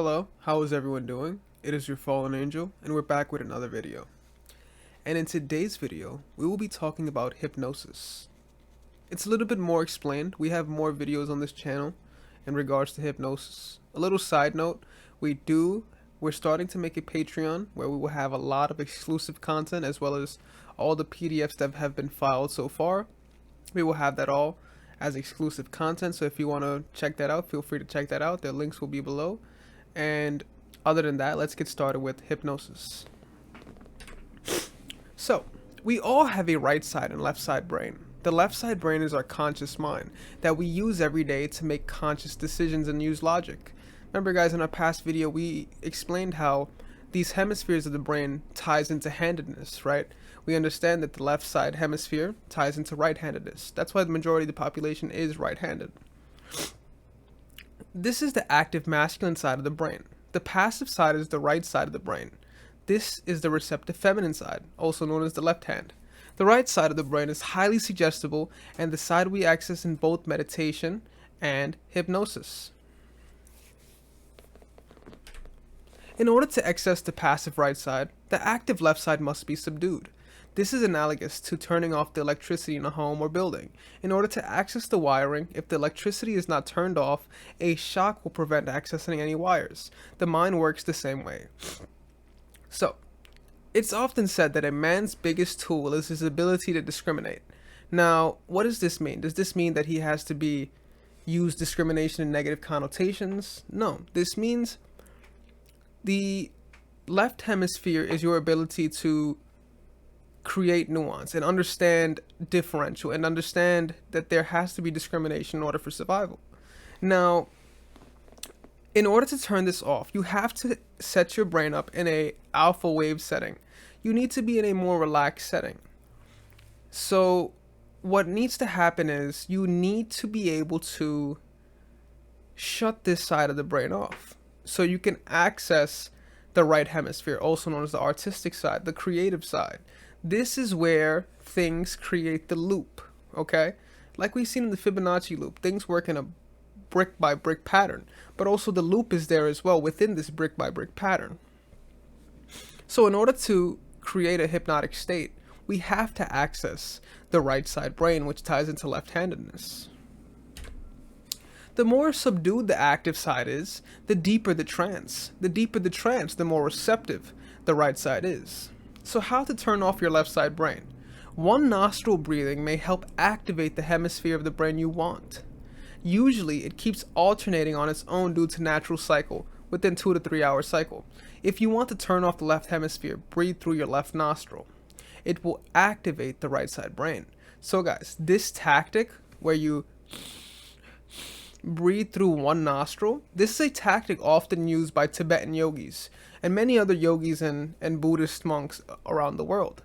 Hello, how is everyone doing? It is your fallen angel, and we're back with another video. And in today's video, we will be talking about hypnosis. It's a little bit more explained. We have more videos on this channel in regards to hypnosis. A little side note, we're starting to make a Patreon where we will have a lot of exclusive content as well as all the PDFs that have been filed so far. We will have that all as exclusive content, so if you want to check that out, feel free to check that out. The links will be below. And other than that, let's get started with hypnosis. So, we all have a right side and left side brain. The left side brain is our conscious mind that we use every day to make conscious decisions and use logic. Remember guys, in our past video we explained how these hemispheres of the brain ties into handedness, right? We understand that the left side hemisphere ties into right-handedness. That's why the majority of the population is right-handed. This is the active masculine side of the brain. The passive side is the right side of the brain. This is the receptive feminine side, also known as the left hand. The right side of the brain is highly suggestible and the side we access in both meditation and hypnosis. In order to access the passive right side, the active left side must be subdued. This is analogous to turning off the electricity in a home or building. In order to access the wiring, if the electricity is not turned off, a shock will prevent accessing any wires. The mind works the same way. So, it's often said that a man's biggest tool is his ability to discriminate. Now, what does this mean? Does this mean that he has to use discrimination in negative connotations? No, this means the left hemisphere is your ability to create nuance and understand differential and understand that there has to be discrimination in order for survival. Now, in order to turn this off, you have to set your brain up in a alpha wave setting. You need to be in a more relaxed setting. So what needs to happen is you need to be able to shut this side of the brain off so you can access the right hemisphere, also known as the artistic side, the creative side. This is where things create the loop, okay? Like we've seen in the Fibonacci loop, things work in a brick by brick pattern, but also the loop is there as well within this brick by brick pattern. So in order to create a hypnotic state, we have to access the right side brain, which ties into left-handedness. The more subdued the active side is, the deeper the trance. The deeper the trance, the more receptive the right side is. So how to turn off your left side brain? One nostril breathing may help activate the hemisphere of the brain you want. Usually it keeps alternating on its own due to natural cycle within 2 to 3 hour cycle. If you want to turn off the left hemisphere, breathe through your left nostril. It will activate the right side brain. So guys, this tactic where you breathe through one nostril, this is a tactic often used by Tibetan yogis and many other yogis and Buddhist monks around the world.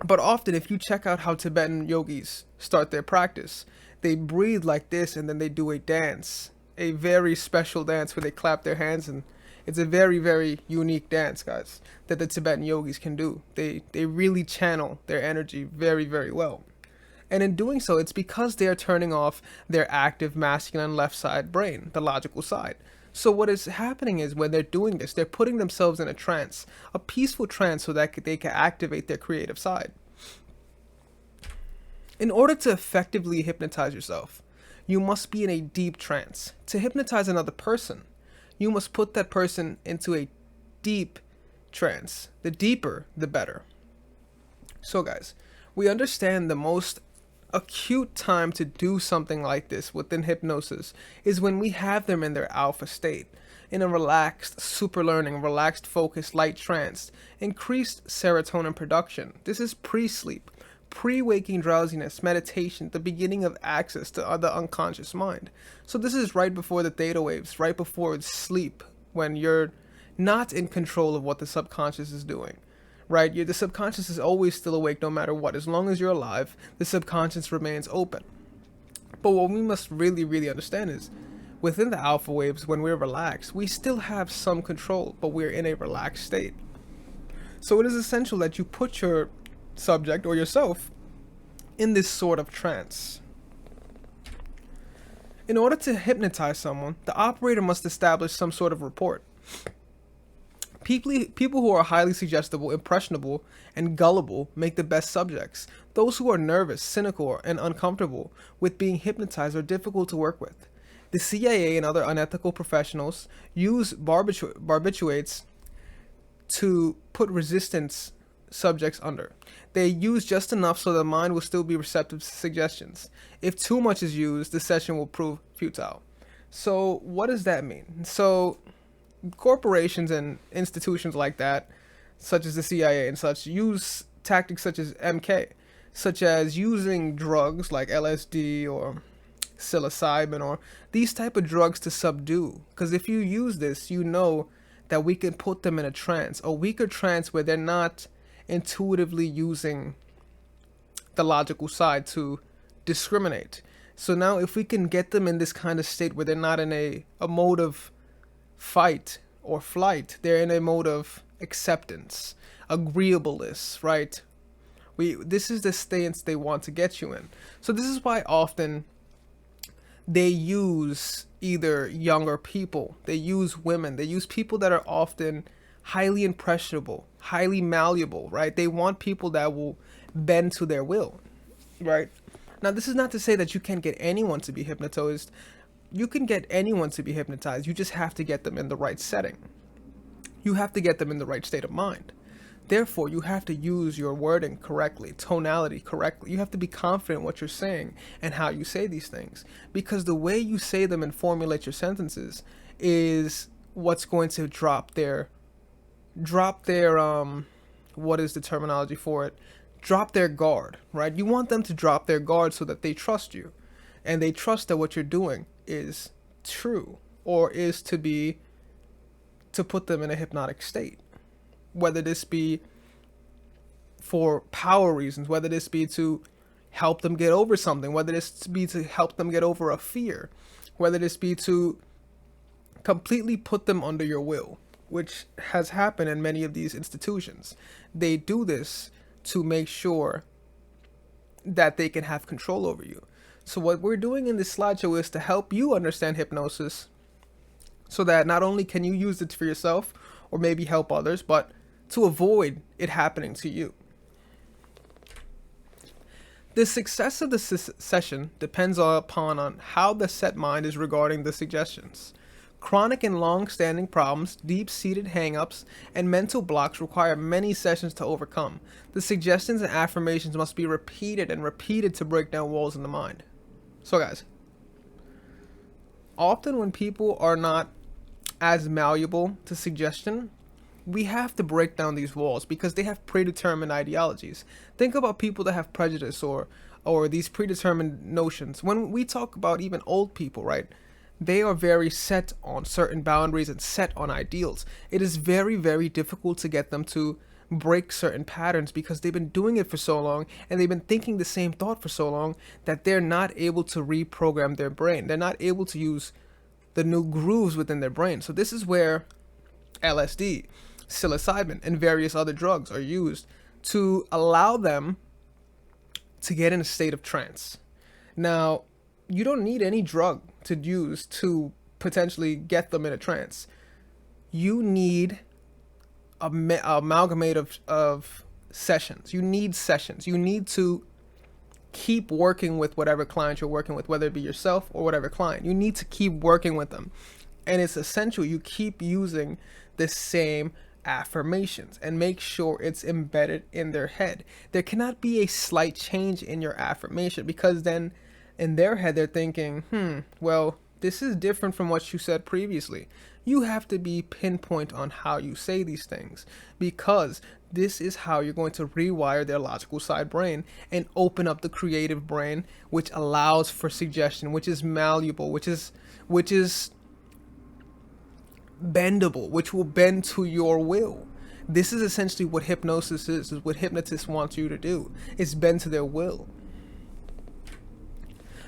But often if you check out how Tibetan yogis start their practice, they breathe like this and then they do a dance, a very special dance where they clap their hands, and it's a very, very unique dance, guys, that the Tibetan yogis can do. They really channel their energy very, very well. And in doing so, it's because they are turning off their active masculine left side brain, the logical side. So what is happening is when they're doing this, they're putting themselves in a trance, a peaceful trance, so that they can activate their creative side. In order to effectively hypnotize yourself, you must be in a deep trance. To hypnotize another person, you must put that person into a deep trance. The deeper, the better. So guys, we understand the most acute time to do something like this within hypnosis is when we have them in their alpha state, in a relaxed, super learning, relaxed, focused, light trance, increased serotonin production. This is pre-sleep, pre-waking drowsiness, meditation, the beginning of access to the unconscious mind. So this is right before the theta waves, right before sleep, when you're not in control of what the subconscious is doing. Right? The subconscious is always still awake no matter what. As long as you're alive, the subconscious remains open. But what we must really, really understand is, within the alpha waves, when we're relaxed, we still have some control, but we're in a relaxed state. So it is essential that you put your subject or yourself in this sort of trance. In order to hypnotize someone, the operator must establish some sort of rapport. People who are highly suggestible, impressionable, and gullible make the best subjects. Those who are nervous, cynical, and uncomfortable with being hypnotized are difficult to work with. The CIA and other unethical professionals use barbiturates to put resistance subjects under. They use just enough so the mind will still be receptive to suggestions. If too much is used, the session will prove futile. So, what does that mean? So, corporations and institutions like that, such as the CIA and such, use tactics such as MK, such as using drugs like LSD or psilocybin or these type of drugs to subdue. Because if you use this, you know that we can put them in a weaker trance where they're not intuitively using the logical side to discriminate. So now if we can get them in this kind of state where they're not in a mode of fight or flight, they're in a mode of acceptance, agreeableness, right? This is the stance they want to get you in. So this is why often they use either younger people, they use women, they use people that are often highly impressionable, highly malleable, right? They want people that will bend to their will, right? Now, this is not to say that you can't get anyone to be hypnotized. You can get anyone to be hypnotized. You just have to get them in the right setting. You have to get them in the right state of mind. Therefore, you have to use your wording correctly, tonality correctly. You have to be confident in what you're saying and how you say these things. Because the way you say them and formulate your sentences is what's going to drop their what is the terminology for it? Drop their guard, right? You want them to drop their guard so that they trust you. And they trust that what you're doing is true or is to put them in a hypnotic state. Whether this be for power reasons, whether this be to help them get over something, whether this be to help them get over a fear, whether this be to completely put them under your will, which has happened in many of these institutions. They do this to make sure that they can have control over you. So what we're doing in this slideshow is to help you understand hypnosis so that not only can you use it for yourself or maybe help others, but to avoid it happening to you. The success of the session depends upon how the set mind is regarding the suggestions. Chronic and long-standing problems, deep-seated hang-ups, and mental blocks require many sessions to overcome. The suggestions and affirmations must be repeated and repeated to break down walls in the mind. So guys, often when people are not as malleable to suggestion, we have to break down these walls because they have predetermined ideologies. Think about people that have prejudice or these predetermined notions. When we talk about even old people, right? They are very set on certain boundaries and set on ideals. It is very, very difficult to get them to break certain patterns because they've been doing it for so long and they've been thinking the same thought for so long that they're not able to reprogram their brain. They're not able to use the new grooves within their brain. So this is where LSD, psilocybin, and various other drugs are used to allow them to get in a state of trance. Now, you don't need any drug to use to potentially get them in a trance. You need amalgamate of sessions. You need sessions. You need to keep working with whatever client you're working with, whether it be yourself or whatever client. You need to keep working with them. And it's essential you keep using the same affirmations and make sure it's embedded in their head. There cannot be a slight change in your affirmation because then in their head they're thinking, well, this is different from what you said previously. You have to be pinpoint on how you say these things because this is how you're going to rewire their logical side brain and open up the creative brain, which allows for suggestion, which is malleable, which is bendable, which will bend to your will. This is essentially what hypnosis is what hypnotists want you to do. It's bend to their will.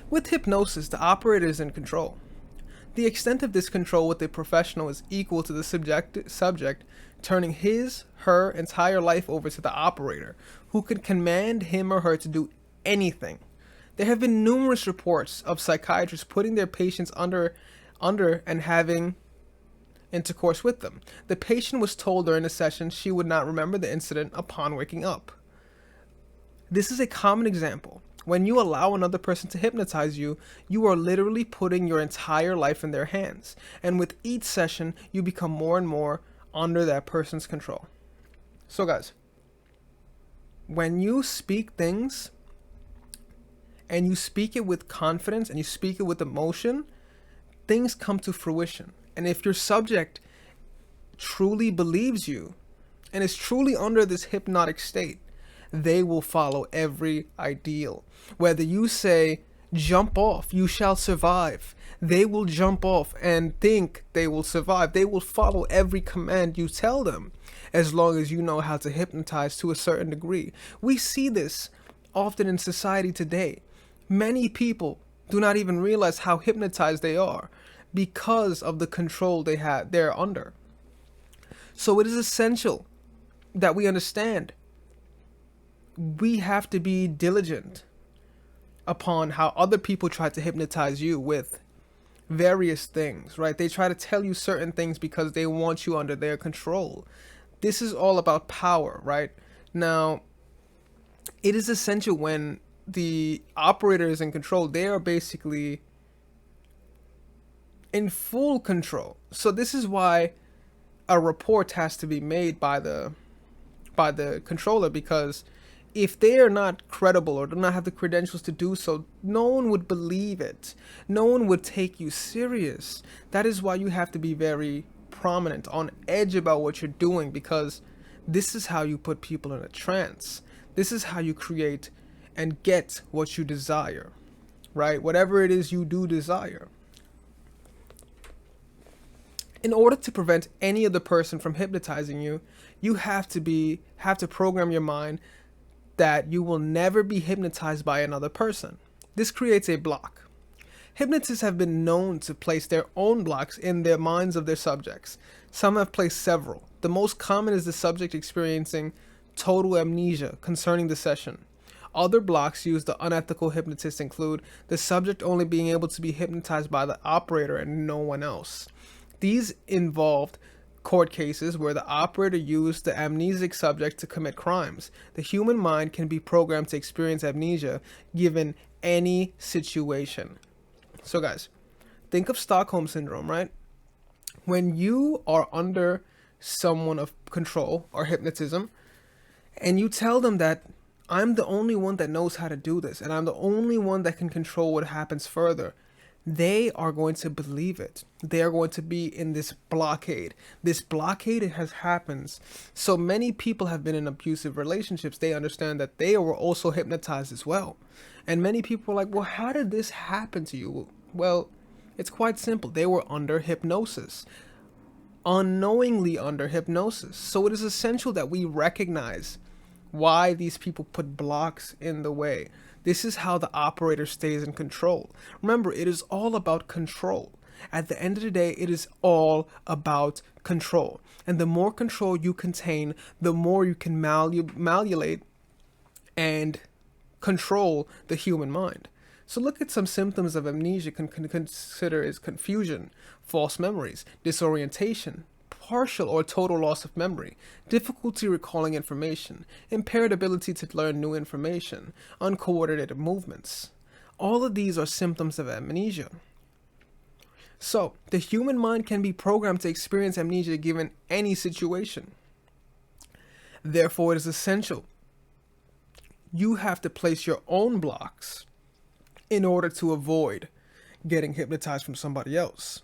With hypnosis, the operator is in control. The extent of this control with a professional is equal to the subject turning her entire life over to the operator, who can command him or her to do anything. There have been numerous reports of psychiatrists putting their patients under and having intercourse with them. The patient was told during the session she would not remember the incident upon waking up. This is a common example. When you allow another person to hypnotize you, you are literally putting your entire life in their hands. And with each session, you become more and more under that person's control. So guys, when you speak things and you speak it with confidence and you speak it with emotion, things come to fruition. And if your subject truly believes you and is truly under this hypnotic state, they will follow every ideal. Whether you say, jump off, you shall survive, they will jump off and think they will survive. They will follow every command you tell them, as long as you know how to hypnotize to a certain degree. We see this often in society today. Many people do not even realize how hypnotized they are because of the control they're under. So it is essential that we understand we have to be diligent upon how other people try to hypnotize you with various things, right? They try to tell you certain things because they want you under their control. This is all about power, right? Now, it is essential when the operator is in control, they are basically in full control. So this is why a report has to be made by the controller, because if they are not credible or do not have the credentials to do so, no one would believe it. No one would take you serious. That is why you have to be very prominent, on edge about what you're doing, because this is how you put people in a trance. This is how you create and get what you desire, right? Whatever it is you do desire. In order to prevent any other person from hypnotizing you, you have to program your mind that you will never be hypnotized by another person. This creates a block. Hypnotists have been known to place their own blocks in their minds of their subjects. Some have placed several. The most common is the subject experiencing total amnesia concerning the session. Other blocks used the unethical hypnotists include the subject only being able to be hypnotized by the operator and no one else. These involved court cases where the operator used the amnesic subject to commit crimes. The human mind can be programmed to experience amnesia given any situation. So guys, think of Stockholm Syndrome, right? When you are under someone of control or hypnotism, and you tell them that I'm the only one that knows how to do this, and I'm the only one that can control what happens further, they are going to believe it. They are going to be in this blockade. This blockade has happened. So many people have been in abusive relationships. They understand that they were also hypnotized as well. And many people are like, well, how did this happen to you? Well, it's quite simple. They were under hypnosis. Unknowingly under hypnosis. So it is essential that we recognize why these people put blocks in the way. This is how the operator stays in control. Remember, it is all about control. At the end of the day, it is all about control. And the more control you contain, the more you can manipulate and control the human mind. So look at some symptoms of amnesia can consider is confusion, false memories, disorientation, partial or total loss of memory, difficulty recalling information, impaired ability to learn new information, uncoordinated movements. All of these are symptoms of amnesia. So, the human mind can be programmed to experience amnesia given any situation. Therefore, it is essential you have to place your own blocks in order to avoid getting hypnotized from somebody else.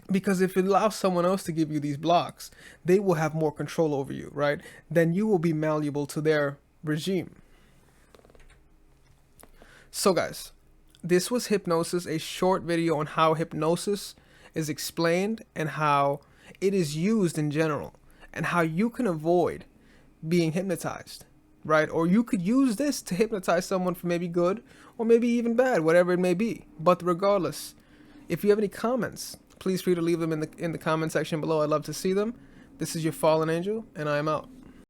Because if it allows someone else to give you these blocks, they will have more control over you, right? Then you will be malleable to their regime. So guys, this was Hypnosis, a short video on how hypnosis is explained and how it is used in general, and how you can avoid being hypnotized, right? Or you could use this to hypnotize someone for maybe good or maybe even bad, whatever it may be. But regardless, if you have any comments, please feel free to leave them in the comment section below. I'd love to see them. This is your fallen angel, and I am out.